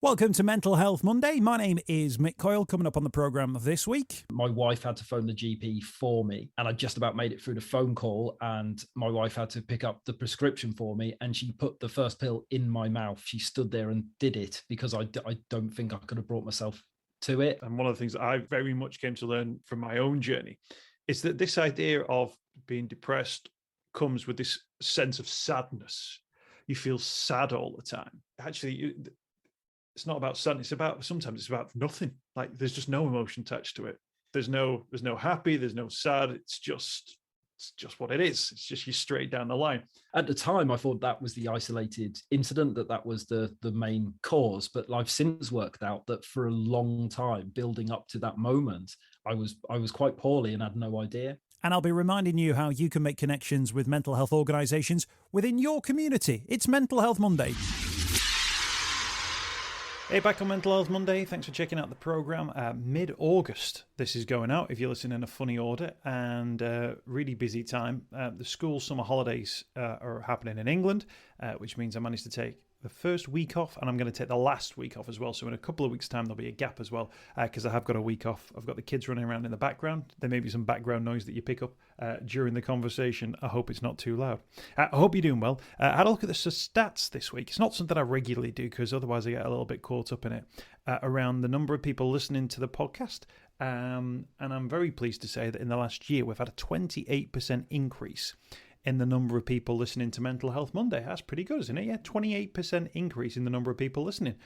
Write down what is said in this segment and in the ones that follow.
Welcome to Mental Health Monday. My name is Mick Coyle. Coming up on the programme this week, my wife had to phone the GP for me, and I just about made it through the phone call, and my wife had to pick up the prescription for me, and she put the first pill in my mouth. She stood there and did it because I don't think I could have brought myself to it. And one of the things that I very much came to learn from my own journey is that this idea of being depressed comes with this sense of sadness. You feel sad all the time. Actually, it's not about sadness. Sometimes it's about nothing. Like there's just no emotion attached to it. There's no happy, there's no sad. It's just what it is. It's just you straight down the line. At the time, I thought that was the isolated incident, that was the main cause. But I've since worked out that for a long time, building up to that moment, I was quite poorly and had no idea. And I'll be reminding you how you can make connections with mental health organisations within your community. It's Mental Health Monday. Hey, back on Mental Health Monday. Thanks for checking out the programme. Mid-August, this is going out, if you're listening in a funny order, and really busy time. The school summer holidays are happening in England, which means I managed to take the first week off, and I'm going to take the last week off as well. So in a couple of weeks' time, there'll be a gap as well, because I have got a week off. I've got the kids running around in the background. There may be some background noise that you pick up during the conversation. I hope it's not too loud. I hope you're doing well. I had a look at the stats this week. It's not something I regularly do, because otherwise I get a little bit caught up in it, around the number of people listening to the podcast. And I'm very pleased to say that in the last year, we've had a 28% increase in the number of people listening to Mental Health Monday. That's pretty good, isn't it? Yeah, 28% increase in the number of people listening.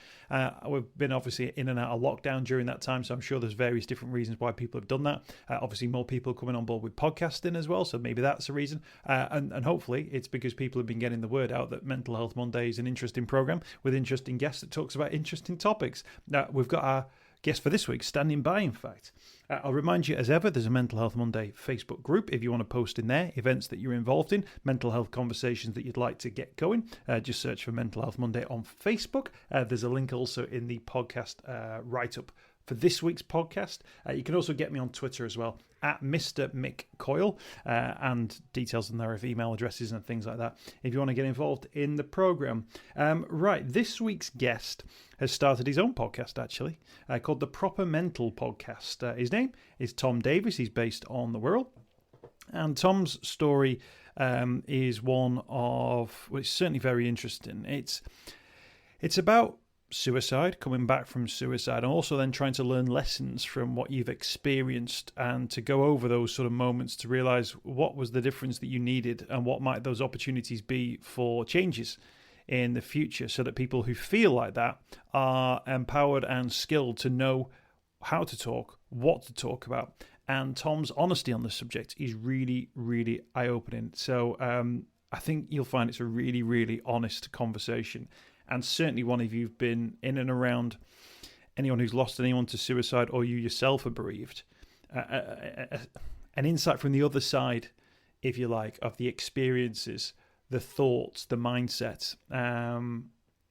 We've been obviously in and out of lockdown during that time, so I'm sure there's various different reasons why people have done that. Obviously, more people coming on board with podcasting as well, so maybe that's a reason. And hopefully, it's because people have been getting the word out that Mental Health Monday is an interesting program with interesting guests that talks about interesting topics. Now, we've got our guest for this week standing by, in fact. I'll remind you, as ever, there's a Mental Health Monday Facebook group if you want to post in there events that you're involved in, mental health conversations that you'd like to get going. Just search for Mental Health Monday on Facebook. There's a link also in the podcast write-up for this week's podcast. You can also get me on Twitter as well, at Mr. Mick Coyle, and details in there of email addresses and things like that if you want to get involved in the programme. Right, this week's guest has started his own podcast, actually, called the Proper Mental Podcast. His name is Tom Davies. He's based on the Wirral. And Tom's story is one of, well, it's certainly very interesting. It's about suicide, coming back from suicide, and also then trying to learn lessons from what you've experienced and to go over those sort of moments to realise what was the difference that you needed and what might those opportunities be for changes in the future, so that people who feel like that are empowered and skilled to know how to talk, what to talk about. And Tom's honesty on this subject is really, really eye-opening. So I think you'll find it's a really, really honest conversation. And certainly one of you've been in and around anyone who's lost anyone to suicide, or you yourself are bereaved. An insight from the other side, if you like, of the experiences, the thoughts, the mindset.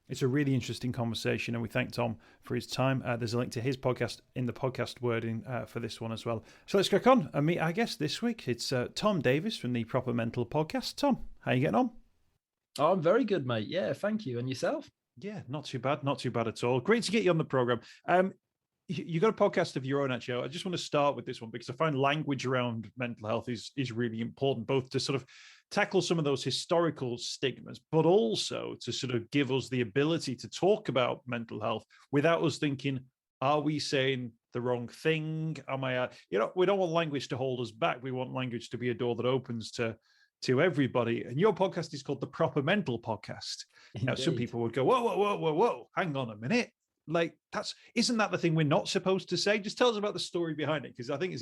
It's a really interesting conversation, and we thank Tom for his time. There's a link to his podcast in the podcast wording for this one as well. So let's crack on and meet our guest this week. It's Tom Davies from the Proper Mental Podcast. Tom, how are you getting on? Oh, I'm very good, mate. Yeah, thank you. And yourself? Yeah, not too bad at all. Great to get you on the program. You got a podcast of your own, actually. I just want to start with this one because I find language around mental health is really important, both to sort of tackle some of those historical stigmas, but also to sort of give us the ability to talk about mental health without us thinking, are we saying the wrong thing? We don't want language to hold us back. We want language to be a door that opens to everybody. And your podcast is called the Proper Mental Podcast. Indeed. Now, some people would go, whoa, hang on a minute. Like, isn't that the thing we're not supposed to say? Just tell us about the story behind it, because I think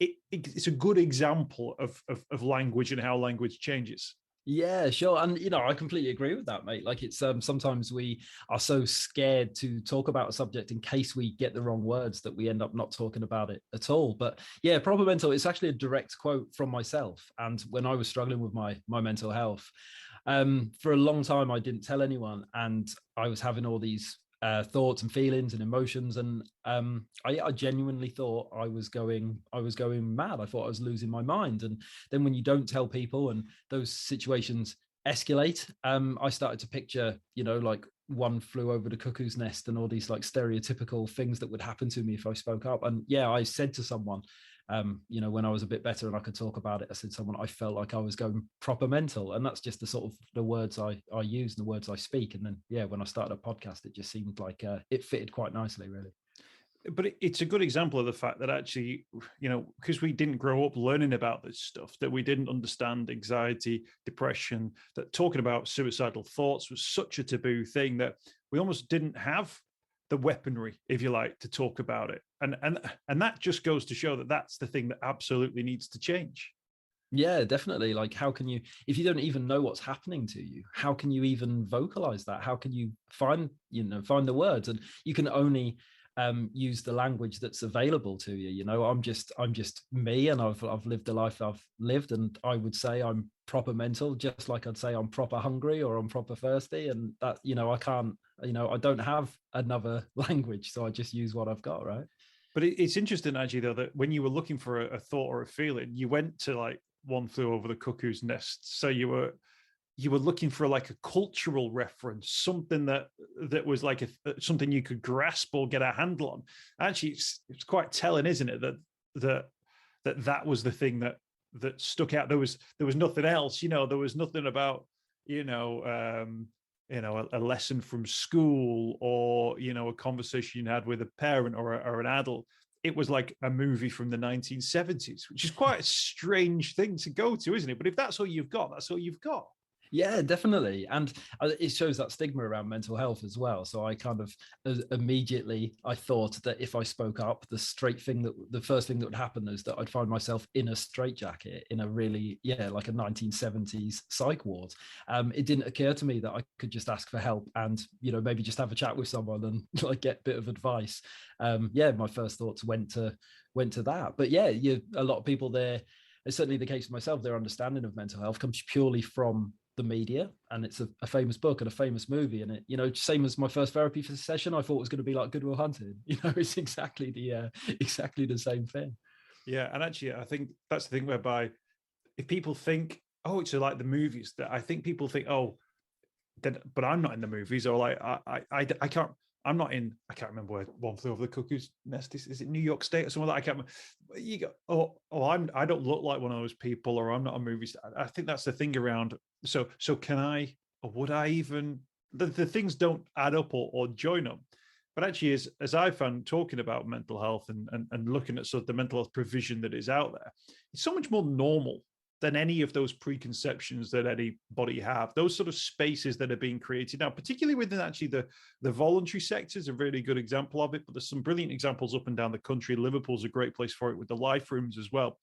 it's a good example of language and how language changes. Yeah, sure. And, I completely agree with that, mate. Like, it's sometimes we are so scared to talk about a subject in case we get the wrong words that we end up not talking about it at all. But yeah, Proper Mental, it's actually a direct quote from myself. And when I was struggling with my mental health, for a long time, I didn't tell anyone. And I was having all these thoughts and feelings and emotions, and I genuinely thought I was going mad. I thought I was losing my mind. And then when you don't tell people and those situations escalate, I started to picture, like One Flew Over the Cuckoo's Nest and all these like stereotypical things that would happen to me if I spoke up. And yeah, I said to someone, when I was a bit better and I could talk about it, I said to someone, I felt like I was going proper mental. And that's just the sort of the words I use and the words I speak. And then, yeah, when I started a podcast, it just seemed like it fitted quite nicely, really. But it's a good example of the fact that actually, because we didn't grow up learning about this stuff, that we didn't understand anxiety, depression, that talking about suicidal thoughts was such a taboo thing that we almost didn't have the weaponry, if you like, to talk about it. And that just goes to show that that's the thing that absolutely needs to change. Yeah, definitely. Like, how can you, if you don't even know what's happening to you, how can you even vocalize that? How can you find the words? And you can only use the language that's available to you. I'm just me, and I've lived the life I've lived, and I would say I'm proper mental, just like I'd say I'm proper hungry or I'm proper thirsty, and that I can't, I don't have another language, so I just use what I've got, right? But it's interesting, actually, though, that when you were looking for a thought or a feeling, you went to like One Flew Over the Cuckoo's Nest. So you were looking for like a cultural reference, something that was like something you could grasp or get a handle on. Actually, it's quite telling, isn't it, that was the thing that stuck out. There was nothing else. There was nothing about a lesson from school or a conversation you had with a parent or an adult. It was like a movie from the 1970s, which is quite a strange thing to go to, isn't it? But if that's all you've got, that's all you've got. Yeah, definitely. And it shows that stigma around mental health as well. So I kind of immediately, I thought that if I spoke up, the first thing that would happen is that I'd find myself in a straitjacket in a really, like a 1970s psych ward. It didn't occur to me that I could just ask for help and, maybe just have a chat with someone and like get a bit of advice. My first thoughts went to that. But yeah, a lot of people there, it's certainly the case for myself, their understanding of mental health comes purely from the media, and it's a famous book and a famous movie, and it same as my first therapy session, I thought it was going to be like Good Will Hunting. It's exactly the same thing. Yeah, and actually I think that's the thing whereby if people think, oh, it's like the movies, that I think people think, oh, but I'm not in the movies, or like I can't, I'm not in, I can't remember where One Flew Over the Cuckoo's Nest is. Is it New York State or somewhere that I can't remember? You go, I don't look like one of those people, or I'm not a movie star. I think that's the thing around. So can I, or would I even, the things don't add up or join up. But actually, as I found talking about mental health and looking at sort of the mental health provision that is out there, it's so much more normal than any of those preconceptions that anybody have. Those sort of spaces that are being created now, particularly within actually the voluntary sector, is a really good example of it, but there's some brilliant examples up and down the country. Liverpool's a great place for it with the life rooms as well.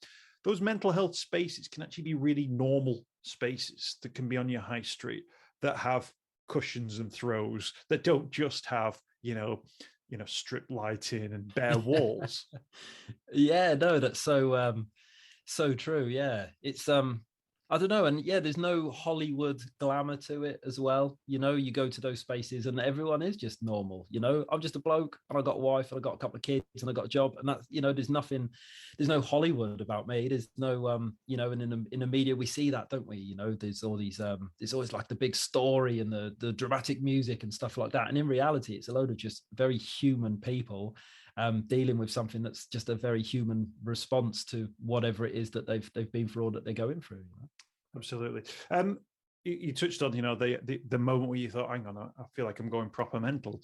Those mental health spaces can actually be really normal spaces that can be on your high street, that have cushions and throws, that don't just have, strip lighting and bare walls. Yeah, no, that's so true. Yeah, it's I don't know, and yeah, there's no Hollywood glamour to it as well. You go to those spaces and everyone is just normal. I'm just a bloke and I got a wife and I got a couple of kids and I got a job, and that's there's no Hollywood about me. There's no and in the media we see that, don't we? There's all these there's always like the big story and the dramatic music and stuff like that, and in reality it's a load of just very human people dealing with something that's just a very human response to whatever it is that they've been through or that they're going through. Absolutely. You touched on, the moment where you thought, hang on, I feel like I'm going proper mental.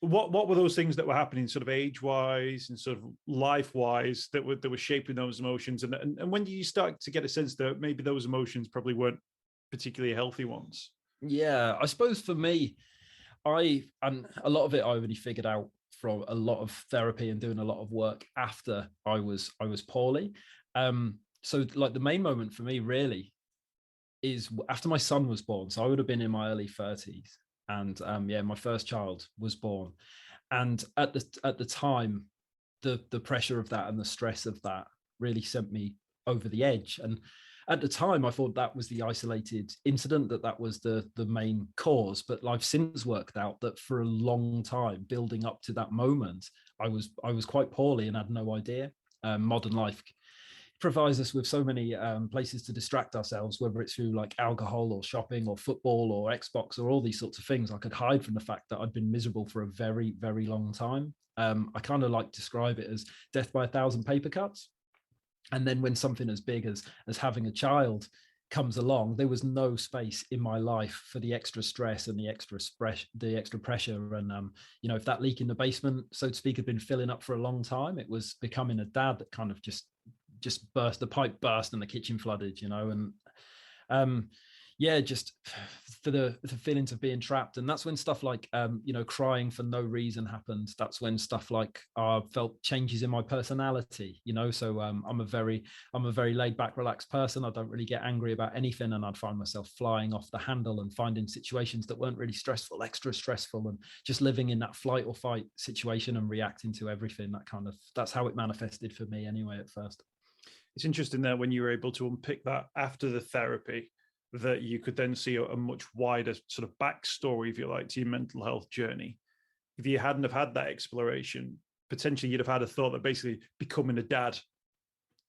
What were those things that were happening sort of age-wise and sort of life-wise that were shaping those emotions? And when did you start to get a sense that maybe those emotions probably weren't particularly healthy ones? Yeah, I suppose for me, and a lot of it I already figured out from a lot of therapy and doing a lot of work after I was poorly. So like the main moment for me really is after my son was born. So I would have been in my early 30s, and my first child was born. And at the time, the pressure of that and the stress of that really sent me over the edge. And at the time, I thought that was the isolated incident, that was the main cause. But I've since worked out that for a long time, building up to that moment, I was quite poorly and had no idea. Modern life provides us with so many places to distract ourselves, whether it's through like alcohol or shopping or football or Xbox or all these sorts of things. I could hide from the fact that I'd been miserable for a very, very long time. I kind of like to describe it as death by 1,000 paper cuts. And then when something as big as having a child comes along, there was no space in my life for the extra stress and the extra pressure. And if that leak in the basement, so to speak, had been filling up for a long time, it was becoming a dad that kind of just burst, the pipe burst and the kitchen flooded, and just for the feelings of being trapped. And that's when stuff like crying for no reason happened. That's when stuff like I felt changes in my personality, so I'm a very laid back, relaxed person. I don't really get angry about anything, and I'd find myself flying off the handle and finding situations that weren't really stressful extra stressful, and just living in that flight or fight situation and reacting to everything. That's how it manifested for me anyway at first. It's interesting that when you were able to unpick that after the therapy, that you could then see a much wider sort of backstory, if you like, to your mental health journey. If you hadn't have had that exploration, potentially you'd have had a thought that basically becoming a dad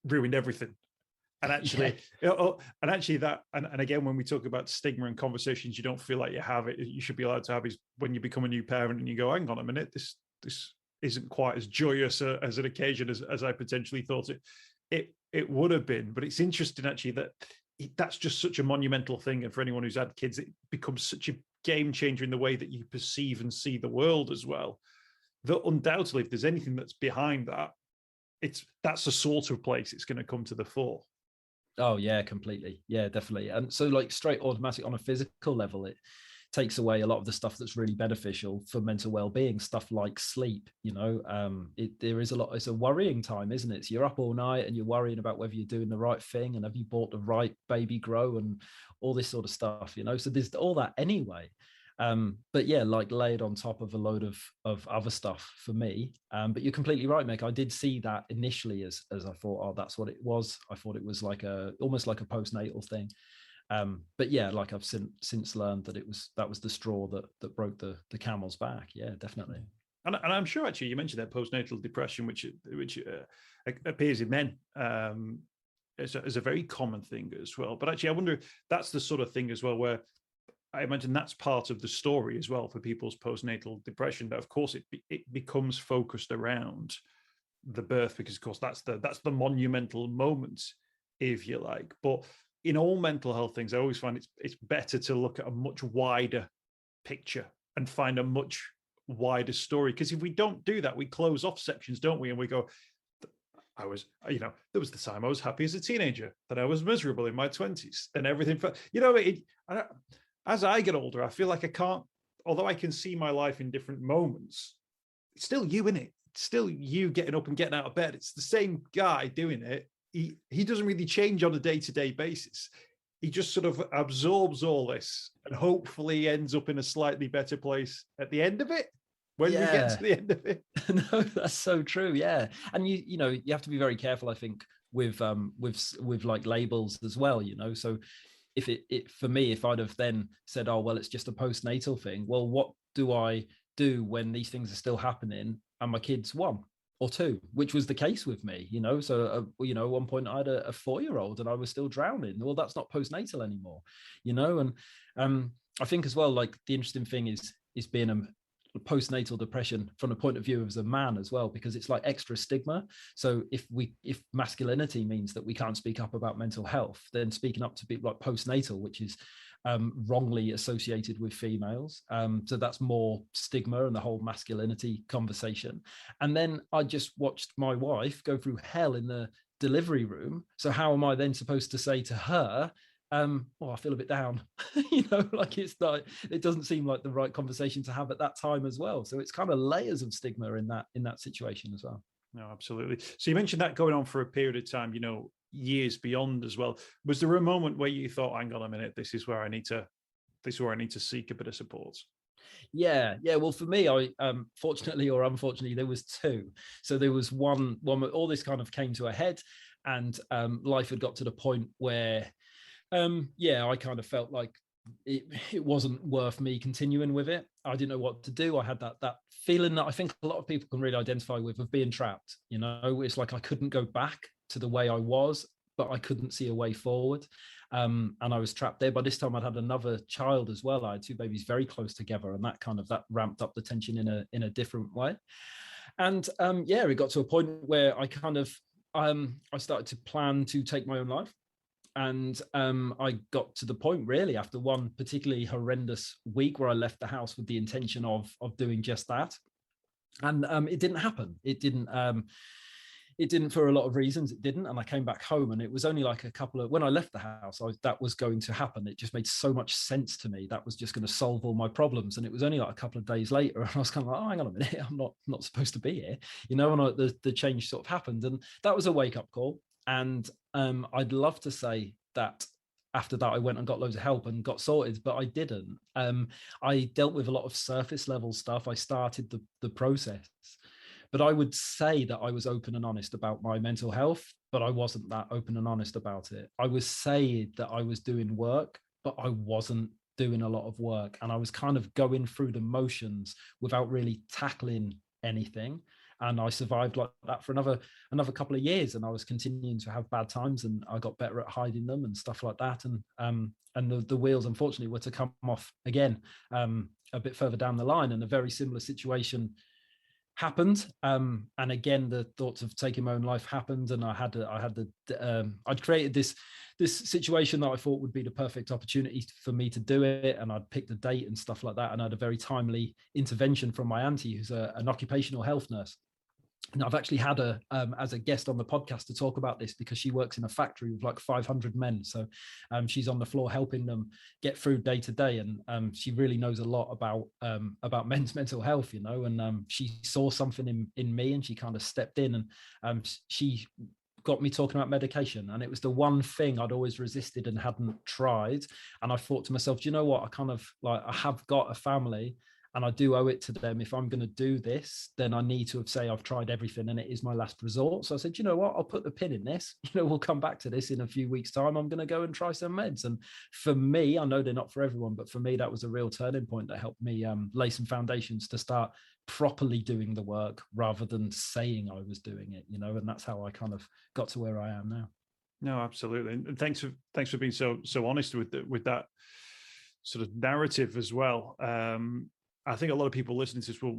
ruined everything. And actually, and again, when we talk about stigma and conversations you don't feel like you have, it you should be allowed to have is when you become a new parent and you go, hang on a minute, this isn't quite as joyous as an occasion as I potentially thought it would have been. But it's interesting actually that that's just such a monumental thing, and for anyone who's had kids, it becomes such a game changer in the way that you perceive and see the world as well, that undoubtedly if there's anything that's behind that, that's the sort of place it's going to come to the fore. Oh yeah, completely. Yeah, definitely. And so like straight automatic on a physical level, it takes away a lot of the stuff that's really beneficial for mental well-being, stuff like sleep. There is a lot, it's a worrying time, isn't it? So you're up all night and you're worrying about whether you're doing the right thing and have you bought the right baby grow and all this sort of stuff, so there's all that anyway. But yeah, like laid on top of a load of other stuff for me. But you're completely right, Mick. I did see that initially as I thought, oh, that's what it was. I thought it was almost like a postnatal thing. But yeah, like I've since learned that that was the straw that broke the camel's back. Yeah, definitely. And I'm sure actually you mentioned that postnatal depression, which appears in men as a very common thing as well. But actually, I wonder if that's the sort of thing as well where I imagine that's part of the story as well for people's postnatal depression. That of course it becomes focused around the birth because of course that's the monumental moment, if you like. But in all mental health things, I always find it's better to look at a much wider picture and find a much wider story. Because if we don't do that, we close off sections, don't we? And we go, there was the time I was happy as a teenager, then I was miserable in my 20s, then everything, as I get older, I feel like I can't, although I can see my life in different moments, it's still you, innit? It's still you getting up and getting out of bed. It's the same guy doing it. He doesn't really change on a day-to-day basis. He just sort of absorbs all this and hopefully ends up in a slightly better place at the end of it. When we get to the end of it. No, that's so true. Yeah. And you have to be very careful, I think, with like labels as well, so if it for me, if I'd have then said, oh, well, it's just a postnatal thing. Well, what do I do when these things are still happening and my kid's 1 or 2, which was the case with me, So, at one point I had a 4-year-old and I was still drowning. Well, that's not postnatal anymore, And I think as well, like the interesting thing is being a postnatal depression from the point of view as a man as well, because it's like extra stigma. So if masculinity means that we can't speak up about mental health, then speaking up to people like postnatal, which is wrongly associated with females. So that's more stigma and the whole masculinity conversation. And then I just watched my wife go through hell in the delivery room. So how am I then supposed to say to her, I feel a bit down, like it doesn't seem like the right conversation to have at that time as well. So it's kind of layers of stigma in that situation as well. No, absolutely. So you mentioned that going on for a period of time, years beyond as well. Was there a moment where you thought, hang on a minute, this is where I need to seek a bit of support? Yeah. Well, for me, I fortunately or unfortunately, there was 2. So there was one all this kind of came to a head, and life had got to the point where I kind of felt like it wasn't worth me continuing with it. I didn't know what to do. I had that feeling that I think a lot of people can really identify with, of being trapped. It's like I couldn't go back to the way I was, but I couldn't see a way forward. And I was trapped there. By this time, I'd had another child as well. I had two babies very close together, and that ramped up the tension in a different way. And it got to a point where I kind of I started to plan to take my own life. And I got to the point really after one particularly horrendous week where I left the house with the intention of doing just that. And it didn't happen. It didn't for a lot of reasons. It didn't. And I came back home, and it was only like when I left the house, that was going to happen. It just made so much sense to me. That was just going to solve all my problems. And it was only like a couple of days later, and I was kind of like, oh, hang on a minute, I'm not supposed to be here, and the change sort of happened. And that was a wake up call. And I'd love to say that after that I went and got loads of help and got sorted, but I didn't. I dealt with a lot of surface level stuff. I started the process, but I would say that I was open and honest about my mental health, but I wasn't that open and honest about it. I was saying that I was doing work, but I wasn't doing a lot of work, and I was kind of going through the motions without really tackling anything. And I survived like that for another couple of years, and I was continuing to have bad times, and I got better at hiding them and stuff like that. And the wheels, unfortunately, were to come off again a bid further down the line, and a very similar situation happened. And again, the thoughts of taking my own life happened, and I'd created this situation that I thought would be the perfect opportunity for me to do it, and I'd picked a date and stuff like that, and I had a very timely intervention from my auntie, who's an occupational health nurse. And I've actually had her as a guest on the podcast to talk about this, because she works in a factory with like 500 men. So she's on the floor helping them get through day to day. And she really knows a lot about men's mental health, and she saw something in me, and she kind of stepped in, and she got me talking about medication. And it was the one thing I'd always resisted and hadn't tried. And I thought to myself, do you know what? I have got a family, and I do owe it to them. If I'm going to do this, then I need to say I've tried everything and it is my last resort. So I said, you know what, I'll put the pin in this. We'll come back to this in a few weeks' time. I'm going to go and try some meds. And for me, I know they're not for everyone, but for me, that was a real turning point that helped me lay some foundations to start properly doing the work rather than saying I was doing it, and that's how I kind of got to where I am now. No, absolutely. And thanks for being so honest with that sort of narrative as well. I think a lot of people listening to this will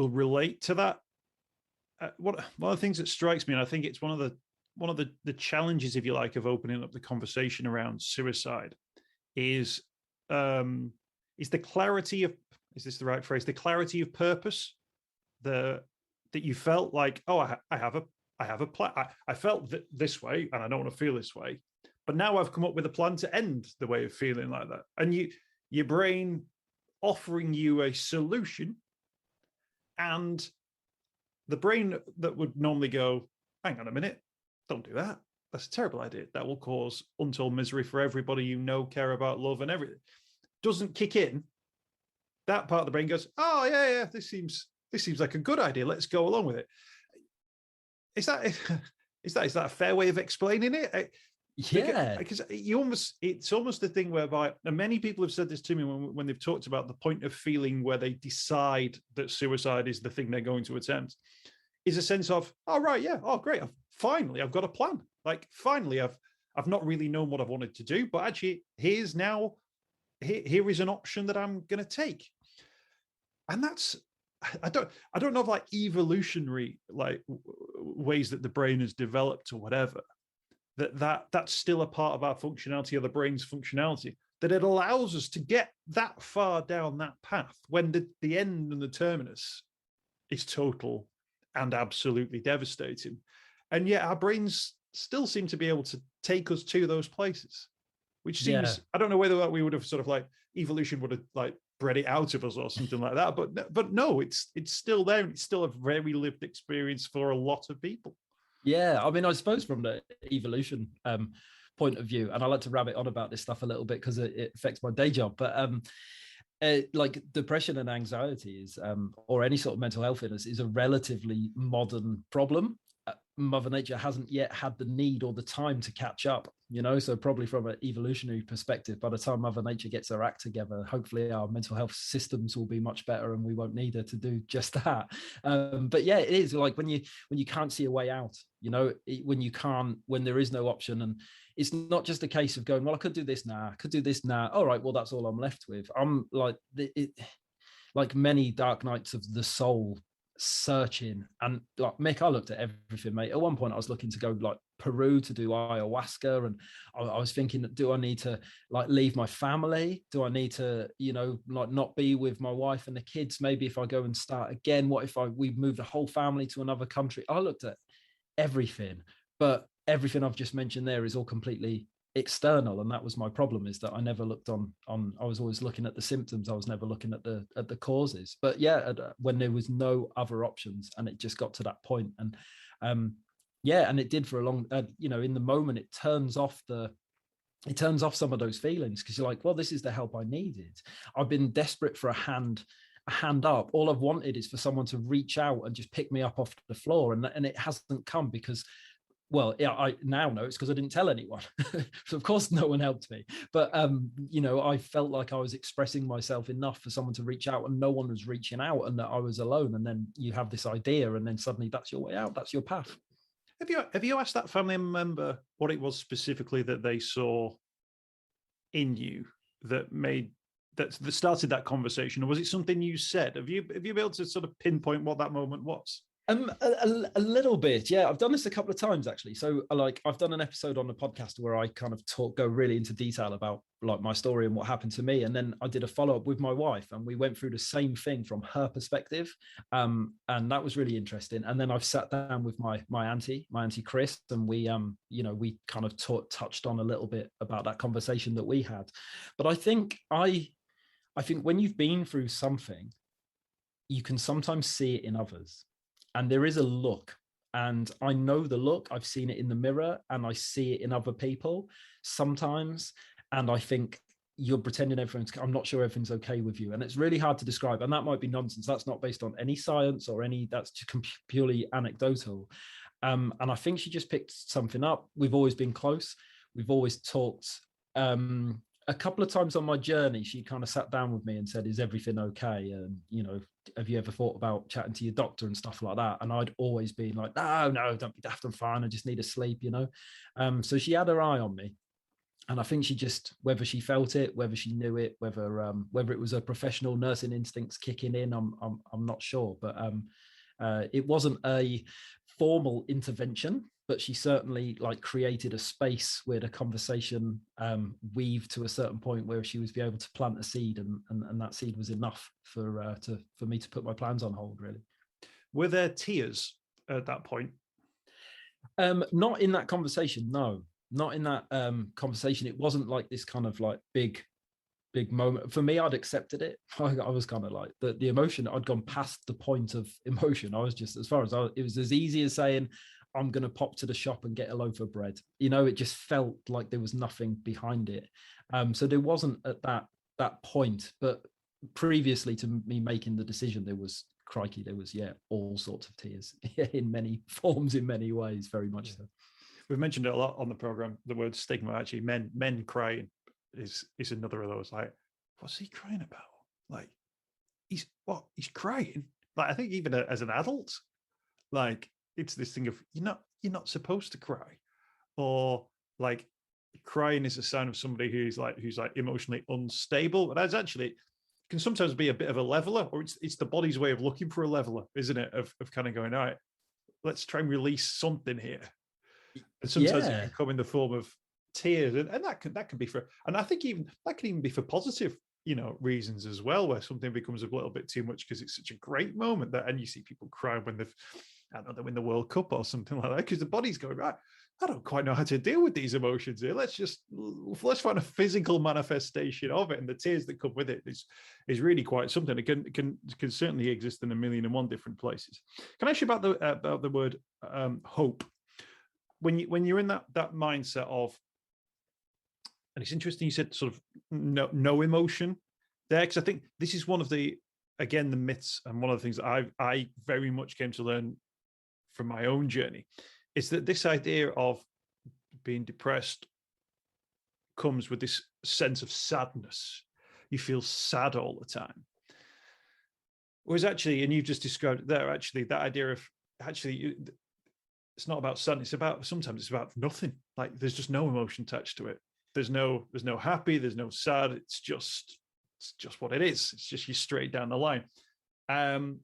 relate to that. One of the things that strikes me, and I think it's one of the challenges, if you like, of opening up the conversation around suicide, is the clarity of, is this the right phrase? The clarity of purpose. That you felt like, oh, I have a plan. I felt this way, and I don't want to feel this way, but now I've come up with a plan to end the way of feeling like that. And your brain offering you a solution, and the brain that would normally go, hang on a minute, don't do that. That's a terrible idea. That will cause untold misery for everybody care about, love, and everything. Doesn't kick in. That part of the brain goes, oh yeah, this seems like a good idea. Let's go along with it. Is that a fair way of explaining it? Yeah, because it's almost the thing whereby, and many people have said this to me when they've talked about the point of feeling where they decide that suicide is the thing they're going to attempt, is a sense of, oh right, yeah, oh great, I've got a plan. Like finally, I've not really known what I've wanted to do, but actually here is an option that I'm going to take. And that's, I don't know if like evolutionary like ways that the brain has developed or whatever, that's still a part of our functionality, or the brain's functionality, that it allows us to get that far down that path when the end and the terminus is total and absolutely devastating. And yet our brains still seem to be able to take us to those places, which seems, I don't know whether we would have sort of like evolution would have like bred it out of us or something like that, but no, it's still there. It's still a very lived experience for a lot of people. Yeah, I mean, I suppose from the evolution point of view, and I like to rabbit on about this stuff a little bit because it affects my day job, but like depression and anxiety is, or any sort of mental health illness, is a relatively modern problem. Mother Nature hasn't yet had the need or the time to catch up, you know. So probably from an evolutionary perspective, by the time Mother Nature gets her act together, hopefully our mental health systems will be much better and we won't need her to do just that. But yeah, it is like when you can't see a way out, you know, when there is no option. And it's not just a case of going, well, I could do this now, I could do this now. All right, well, that's all I'm left with. I'm like many dark nights of the soul, searching. And like Mick, I looked at everything, mate. At one point I was looking to go like Peru to do ayahuasca, and I was thinking, do I need to like leave my family? Do I need to, you know, like not be with my wife and the kids? Maybe if I go and start again, what if we move the whole family to another country? I looked at everything, but everything I've just mentioned there is all completely external, and that was my problem, is that I never looked on I was always looking at the symptoms. I was never looking at the causes. But yeah, when there was no other options, and it just got to that point. And yeah, and it did for a long you know, in the moment it turns off some of those feelings, because you're like, well, this is the help I needed. I've been desperate for a hand up. All I've wanted is for someone to reach out and just pick me up off the floor, and it hasn't come, because, well, yeah, I now know it's because I didn't tell anyone. So of course no one helped me. But you know, I felt like I was expressing myself enough for someone to reach out, and no one was reaching out, and that I was alone. And then you have this idea, and then suddenly that's your way out. That's your path. Have you asked that family member what it was specifically that they saw in you that started that conversation, or was it something you said? Have you been able to sort of pinpoint what that moment was? A little bit, yeah. I've done this a couple of times actually. So like I've done an episode on the podcast where I kind of go really into detail about like my story and what happened to me. And then I did a follow-up with my wife, and we went through the same thing from her perspective. And that was really interesting. And then I've sat down with my auntie Chris, and we you know, we kind of touched on a little bit about that conversation that we had. But I think when you've been through something, you can sometimes see it in others. And there is a look, and I know the look. I've seen it in the mirror, and I see it in other people sometimes. And I think you're pretending I'm not sure everything's okay with you. And it's really hard to describe. And that might be nonsense. That's not based on any science or that's just purely anecdotal. And I think she just picked something up. We've always been close. We've always talked. A couple of times on my journey, she kind of sat down with me and said, is everything okay? And, you know, have you ever thought about chatting to your doctor and stuff like that? And I'd always been like, no, don't be daft, I'm fine. I just need to sleep, you know? So she had her eye on me. And I think she just, whether she felt it, whether she knew it, whether it was a professional nursing instincts kicking in, I'm not sure. But it wasn't a formal intervention, but she certainly like created a space where the conversation weaved to a certain point where she was be able to plant a seed, and that seed was enough for me to put my plans on hold, really. Were there tears at that point? Not in that conversation, no. Not in that conversation. It wasn't like this kind of like big moment. For me, I'd accepted it. I was kind of like the emotion. I'd gone past the point of emotion. I was just, as far as it was as easy as saying, I'm going to pop to the shop and get a loaf of bread. You know, it just felt like there was nothing behind it. So there wasn't at that point, but previously to me making the decision, there was all sorts of tears in many forms, in many ways, very much so. We've mentioned it a lot on the program, the word stigma. Actually, men crying is another of those. Like, what's he crying about? Like, he's crying? Like, I think even as an adult, like, it's this thing of you're not supposed to cry, or like crying is a sign of somebody who's like emotionally unstable. But that's actually can sometimes be a bit of a leveler, or it's the body's way of looking for a leveler, isn't it? Of kind of going, all right, let's try and release something here. And sometimes it can come in the form of tears, and that can be for, and I think even that can even be for positive, you know, reasons as well, where something becomes a little bit too much because it's such a great moment and you see people cry when they've, I don't know, they win the World Cup or something like that, because the body's going, right, I don't quite know how to deal with these emotions here. Let's find a physical manifestation of it, and the tears that come with it is really quite something. It can certainly exist in 1,000,001 different places. Can I ask you about the word hope? When you're in that mindset of, and it's interesting you said sort of no emotion there, because I think this is one of the myths, and one of the things that I very much came to learn from my own journey is that this idea of being depressed comes with this sense of sadness. You feel sad all the time. Whereas actually, and you've just described it there, actually, that idea of actually, it's not about sadness. Sometimes it's about nothing. Like there's just no emotion attached to it. There's no happy, there's no sad. It's just what it is. It's just you straight down the line. And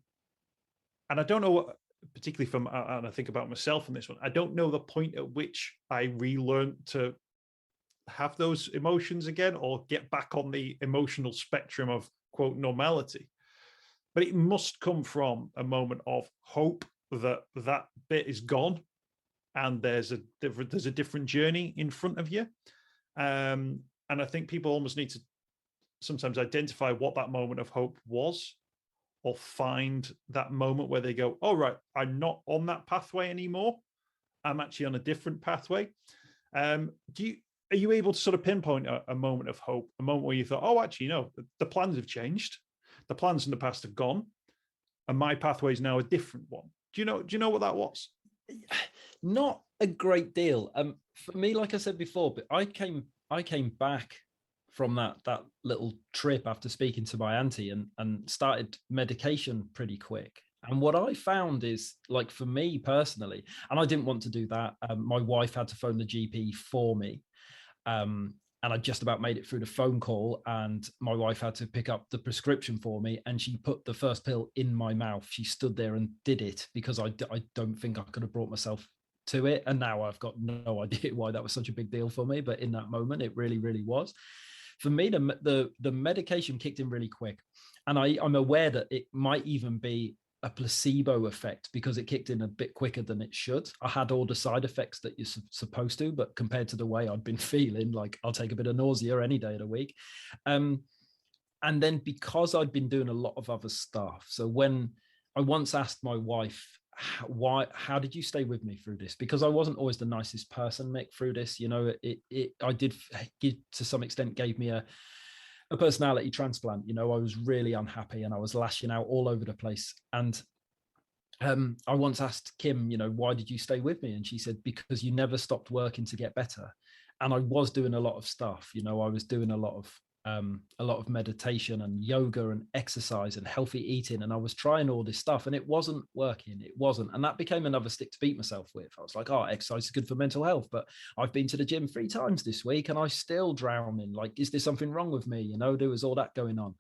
I don't know what, particularly from, and I think about myself in this one, I don't know the point at which I relearned to have those emotions again or get back on the emotional spectrum of quote normality. But it must come from a moment of hope that bit is gone and there's a different journey in front of you. And I think people almost need to sometimes identify what that moment of hope was, or find that moment where they go, oh, right, I'm not on that pathway anymore. I'm actually on a different pathway. Are you able to sort of pinpoint a moment of hope, a moment where you thought, oh, actually, no, the plans have changed. The plans in the past have gone, and my pathway is now a different one. Do you know what that was? Not a great deal. For me, like I said before, but I came back from that little trip after speaking to my auntie and started medication pretty quick. And what I found is, like, for me personally, and I didn't want to do that. My wife had to phone the GP for me. And I just about made it through the phone call, and my wife had to pick up the prescription for me, and she put the first pill in my mouth. She stood there and did it because I don't think I could have brought myself to it. And now I've got no idea why that was such a big deal for me. But in that moment, it really, really was. For me, the medication kicked in really quick. And I'm aware that it might even be a placebo effect because it kicked in a bit quicker than it should. I had all the side effects that you're supposed to, but compared to the way I'd been feeling, like I'll take a bit of nausea any day of the week. And then because I'd been doing a lot of other stuff. So when I once asked my wife, how did you stay with me through this? Because I wasn't always the nicest person, Mick, through this. You know, I did give, to some extent, gave me a personality transplant. You know, I was really unhappy and I was lashing out all over the place. And I once asked Kim, you know, why did you stay with me? And she said, because you never stopped working to get better. And I was doing a lot of stuff. You know, I was doing a lot of meditation and yoga and exercise and healthy eating. And I was trying all this stuff and it wasn't working. It wasn't. And that became another stick to beat myself with. I was like, oh, exercise is good for mental health, but I've been to the gym 3 times this week and I still drown in, like, is there something wrong with me? You know, there was all that going on.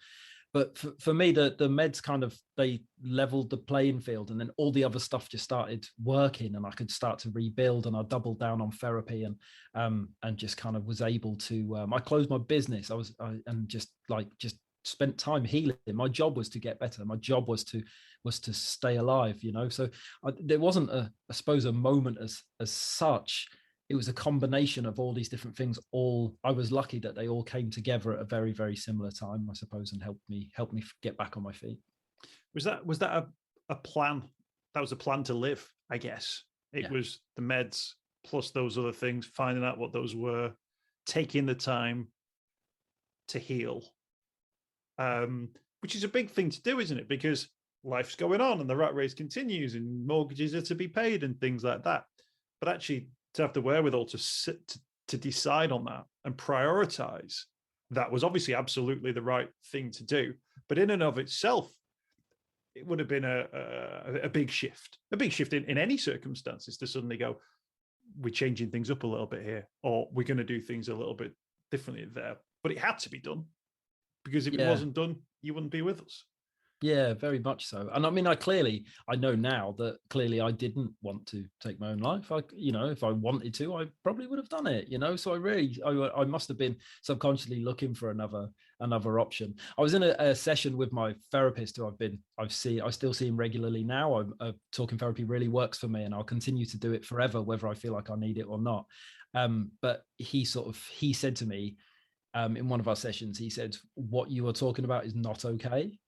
But for me, the meds kind of, they leveled the playing field, and then all the other stuff just started working, and I could start to rebuild. And I doubled down on therapy, and just kind of was able to. I closed my business. And just spent time healing. My job was to get better. My job was to stay alive. You know, so there wasn't I suppose a moment as such. It was a combination of all these different things. I was lucky that they all came together at a very, very similar time, I suppose, and helped me get back on my feet. Was that a plan? That was a plan to live, I guess. It was the meds plus those other things, finding out what those were, taking the time to heal, which is a big thing to do, isn't it? Because life's going on and the rat race continues and mortgages are to be paid and things like that. But actually, to have the wherewithal to sit to decide on that and prioritize that was obviously absolutely the right thing to do. But in and of itself, it would have been a big shift in any circumstances to suddenly go, we're changing things up a little bit here, or we're going to do things a little bit differently there. But it had to be done, because if it wasn't done, you wouldn't be with us. Yeah, very much so. And I mean, I know now that clearly I didn't want to take my own life. If I wanted to, I probably would have done it, you know? So I must have been subconsciously looking for another option. I was in a session with my therapist who I still see him regularly now. Talking therapy really works for me, and I'll continue to do it forever, whether I feel like I need it or not. But he said to me, in one of our sessions, he said, what you are talking about is not okay.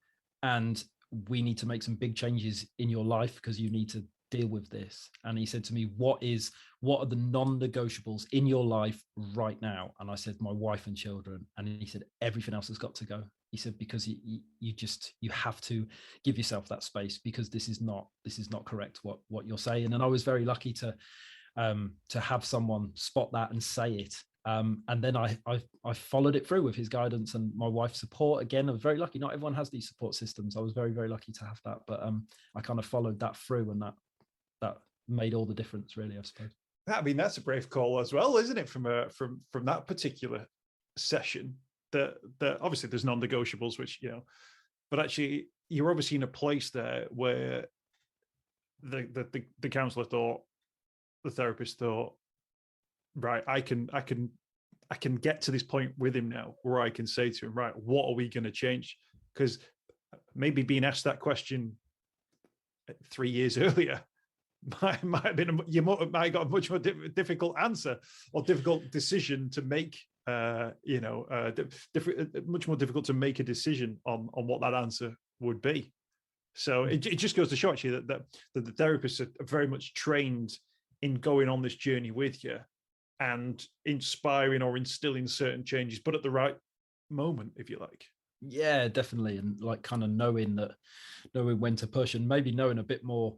And we need to make some big changes in your life because you need to deal with this. And he said to me, what are the non-negotiables in your life right now? And I said, my wife and children. And he said, everything else has got to go. He said, because you have to give yourself that space, because this is not correct what you're saying. And I was very lucky to have someone spot that and say it. And then I followed it through with his guidance and my wife's support. Again, I was very lucky. Not everyone has these support systems. I was very, very lucky to have that. But I kind of followed that through, and that made all the difference, really, I suppose. I mean, that's a brave call as well, isn't it? From that particular session, that obviously there's non-negotiables, which, but actually you're obviously in a place there where the counselor thought, the therapist thought, right, I can get to this point with him now where I can say to him, right, what are we going to change? Because maybe being asked that question 3 years earlier might have been, you might have got a much more difficult answer or difficult decision to make. Much more difficult to make a decision on what that answer would be. So it just goes to show actually that the therapists are very much trained in going on this journey with you and inspiring or instilling certain changes, but at the right moment, if you like. Yeah, definitely. And like kind of knowing when to push, and maybe knowing a bit more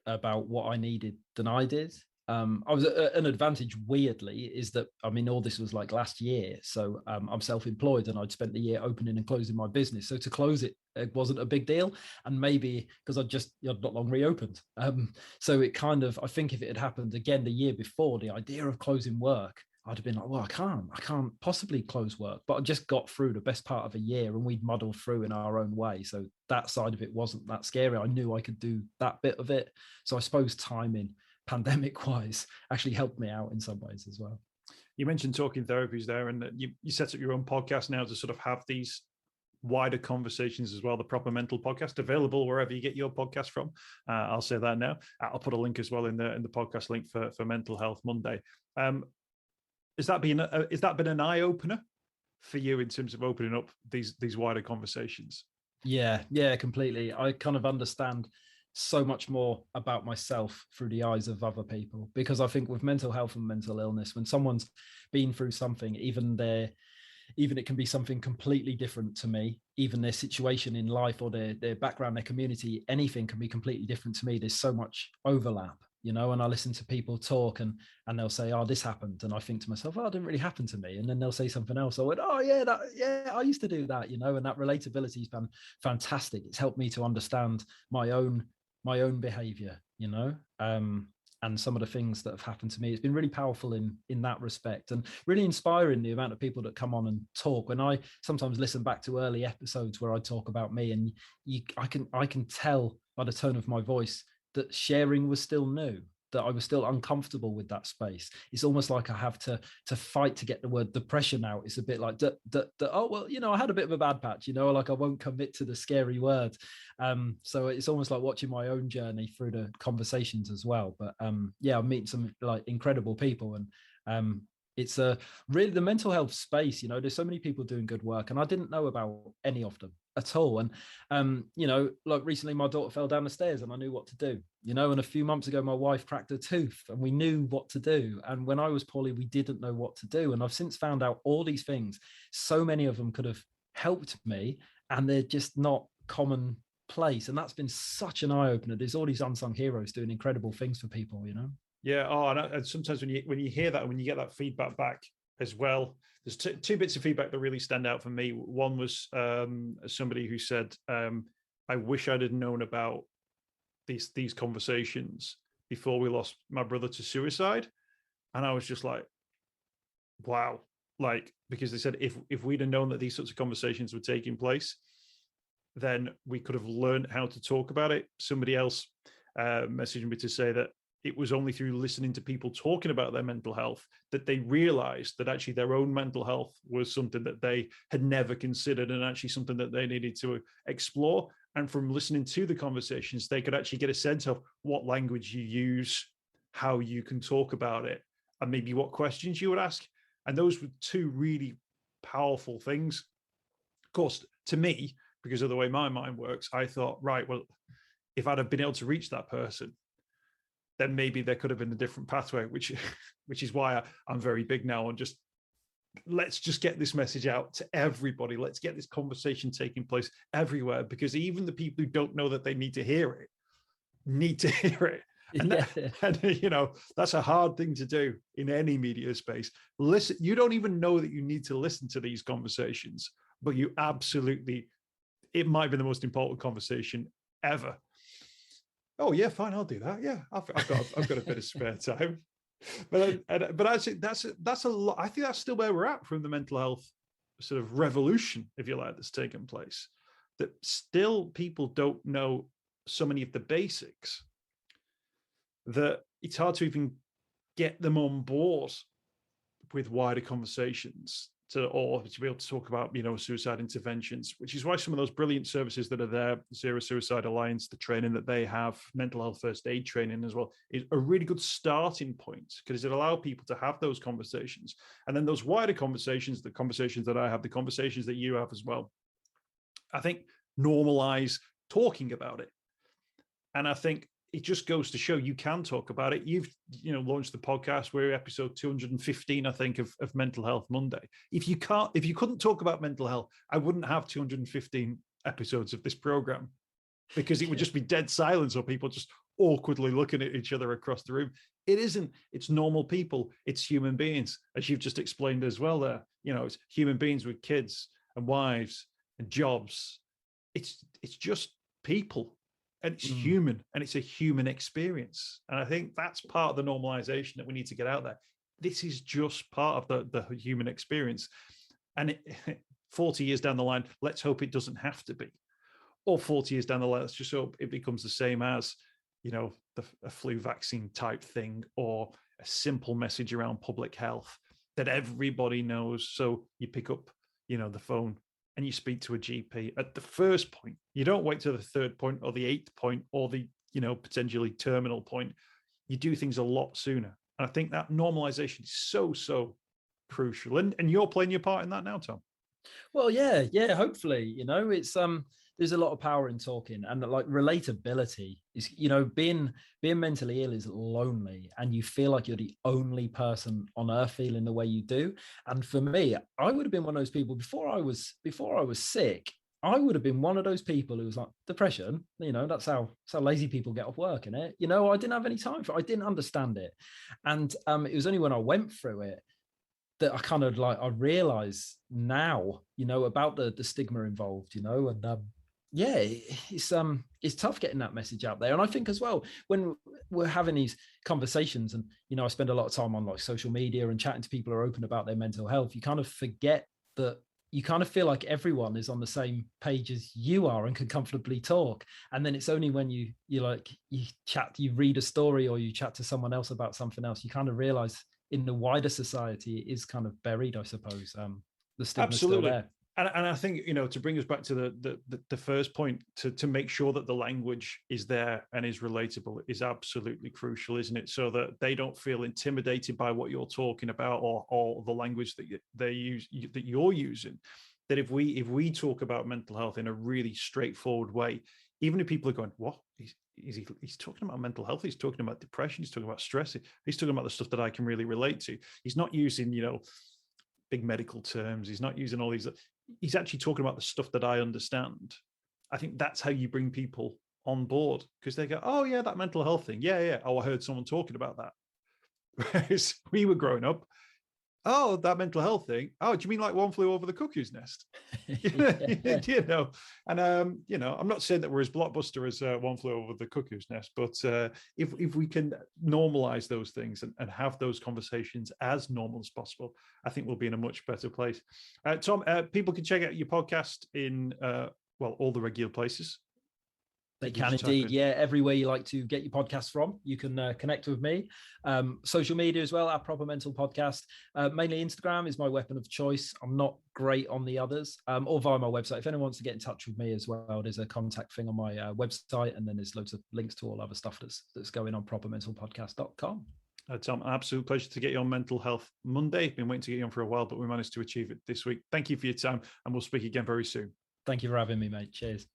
about what I needed than I did. I was an advantage, weirdly, is that, I mean, all this was like last year. So I'm self-employed and I'd spent the year opening and closing my business. So to close it wasn't a big deal. And maybe because I'd not long reopened. So it kind of, I think if it had happened again the year before, the idea of closing work, I'd have been like, well, I can't possibly close work. But I just got through the best part of a year and we'd muddled through in our own way. So that side of it wasn't that scary. I knew I could do that bit of it. So I suppose timing, pandemic wise, actually helped me out in some ways as well. You mentioned talking therapies there, and you set up your own podcast now to sort of have these wider conversations as well. The Proper Mental Podcast, available wherever you get your podcast from. I'll say that now. I'll put a link as well in the podcast link for Mental Health Monday. Has that been an eye opener for you in terms of opening up these wider conversations? Yeah, completely. I kind of understand so much more about myself through the eyes of other people, because I think with mental health and mental illness, when someone's been through something, even it can be something completely different to me, even their situation in life or their background, their community, anything can be completely different to me. There's so much overlap, and I listen to people talk and they'll say, oh, this happened. And I think to myself, oh, it didn't really happen to me. And then they'll say something else. I went, oh yeah, I used to do that, and that relatability has been fantastic. It's helped me to understand my own behavior, and some of the things that have happened to me. It's been really powerful in that respect, and really inspiring, the amount of people that come on and talk. When I sometimes listen back to early episodes where I talk about me, and I can tell by the tone of my voice that sharing was still new, that I was still uncomfortable with that space. It's almost like I have to fight to get the word depression out. It's a bit like, oh, well, I had a bit of a bad patch, like I won't commit to the scary word. So it's almost like watching my own journey through the conversations as well. But I'm meeting some like incredible people, and it's really the mental health space. There's so many people doing good work, and I didn't know about any of them at all. And like recently my daughter fell down the stairs and I knew what to do, and a few months ago my wife cracked a tooth and we knew what to do. And when I was poorly, we didn't know what to do. And I've since found out all these things. So many of them could have helped me, and they're just not commonplace. And that's been such an eye-opener. There's all these unsung heroes doing incredible things for people, Yeah. Oh, and sometimes when you hear that, when you get that feedback back as well, there's two bits of feedback that really stand out for me. One was somebody who said, I wish I'd have known about these conversations before we lost my brother to suicide. And I was just like, wow. Like, because they said if we'd have known that these sorts of conversations were taking place, then we could have learned how to talk about it. Somebody else messaged me to say that it was only through listening to people talking about their mental health that they realized that actually their own mental health was something that they had never considered, and actually something that they needed to explore. And from listening to the conversations, they could actually get a sense of what language you use, how you can talk about it, and maybe what questions you would ask. And those were two really powerful things. Of course, to me, because of the way my mind works, I thought, right, well, if I'd have been able to reach that person, then maybe there could have been a different pathway, which is why I'm very big now on just let's just get this message out to everybody. Let's get this conversation taking place everywhere, because even the people who don't know that they need to hear it need to hear it. And, and that's a hard thing to do in any media space. Listen, you don't even know that you need to listen to these conversations, but you absolutely, it might be the most important conversation ever. Oh yeah, fine, I'll do that. Yeah, I've got a bit of spare time. But actually, that's a lot. I think that's still where we're at from the mental health sort of revolution, if you like, that's taken place. That still people don't know so many of the basics that it's hard to even get them on board with wider conversations or to be able to talk about, suicide interventions, which is why some of those brilliant services that are there, Zero Suicide Alliance, the training that they have, mental health first aid training as well, is a really good starting point, because it allows people to have those conversations. And then those wider conversations, the conversations that I have, the conversations that you have as well, I think normalize talking about it. And I think it just goes to show you can talk about it. You've, launched the podcast. We're episode 215, I think, of Mental Health Monday. If you couldn't talk about mental health, I wouldn't have 215 episodes of this program, because it would just be dead silence or people just awkwardly looking at each other across the room. It isn't. It's normal people. It's human beings, as you've just explained as well there. It's human beings with kids and wives and jobs. It's just people. And it's human, and it's a human experience. And I think that's part of the normalization that we need to get out there. This is just part of the human experience. And 40 years down the line, let's hope it doesn't have to be. Or 40 years down the line, let's just hope it becomes the same as, a flu vaccine type thing, or a simple message around public health that everybody knows. So you pick up, the phone, and you speak to a GP at the first point. You don't wait to the third point or the eighth point or the, potentially terminal point. You do things a lot sooner. And I think that normalization is so, so crucial. And you're playing your part in that now, Tom. Well, yeah, hopefully, it's there's a lot of power in talking, and like relatability is, being mentally ill is lonely, and you feel like you're the only person on earth feeling the way you do. And for me, I would have been one of those people before I was sick. I would have been one of those people who was like, depression, that's how lazy people get off work, innit? I didn't have any time for it. I didn't understand it. And it was only when I went through it that I kind of I realize now, about the stigma involved, and it's tough getting that message out there. And I think as well, when we're having these conversations, and I spend a lot of time on like social media and chatting to people who are open about their mental health, you kind of forget that you kind of feel like everyone is on the same page as you are and can comfortably talk. And then it's only when you chat, you read a story or you chat to someone else about something else, you kind of realize in the wider society it is kind of buried, I suppose. The stigma's still there. And I think, to bring us back to the first point, to make sure that the language is there and is relatable is absolutely crucial, isn't it? So that they don't feel intimidated by what you're talking about or the language that they use, that you're using. That if we talk about mental health in a really straightforward way, even if people are going, what? He's talking about mental health. He's talking about depression. He's talking about stress. He's talking about the stuff that I can really relate to. He's not using, big medical terms. He's not using all these. He's actually talking about the stuff that I understand. I think that's how you bring people on board, because they go, oh yeah, that mental health thing. Yeah. Oh, I heard someone talking about that. Whereas we were growing up, oh, that mental health thing. Oh, do you mean like One Flew Over the Cuckoo's Nest? And I'm not saying that we're as blockbuster as One Flew Over the Cuckoo's Nest, but if we can normalize those things and have those conversations as normal as possible, I think we'll be in a much better place. Tom, people can check out your podcast in all the regular places. They can indeed. Yeah, everywhere you like to get your podcast from, you can connect with me. Social media as well, our Proper Mental Podcast. Mainly Instagram is my weapon of choice. I'm not great on the others, or via my website. If anyone wants to get in touch with me as well, there's a contact thing on my website, and then there's loads of links to all other stuff that's going on propermentalpodcast.com. Tom, an absolute pleasure to get you on Mental Health Monday. Been waiting to get you on for a while, but we managed to achieve it this week. Thank you for your time, and we'll speak again very soon. Thank you for having me, mate. Cheers.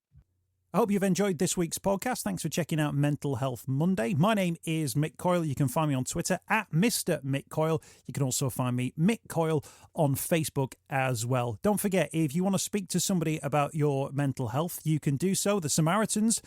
I hope you've enjoyed this week's podcast. Thanks for checking out Mental Health Monday. My name is Mick Coyle. You can find me on Twitter at Mr. Mick Coyle. You can also find me, Mick Coyle, on Facebook as well. Don't forget, if you want to speak to somebody about your mental health, you can do so. The Samaritans,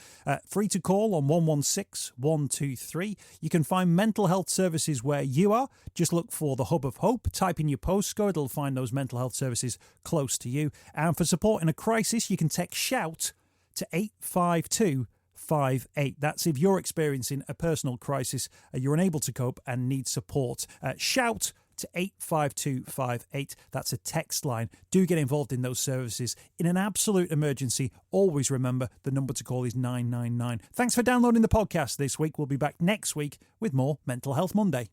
free to call on 116 123. You can find mental health services where you are. Just look for the Hub of Hope. Type in your postcode. It'll find those mental health services close to you. And for support in a crisis, you can text SHOUT to 85258. That's if you're experiencing a personal crisis, you're unable to cope and need support. Shout to 85258. That's a text line. Do get involved in those services. In an absolute emergency, always remember the number to call is 999. Thanks for downloading the podcast this week. We'll be back next week with more Mental Health Monday.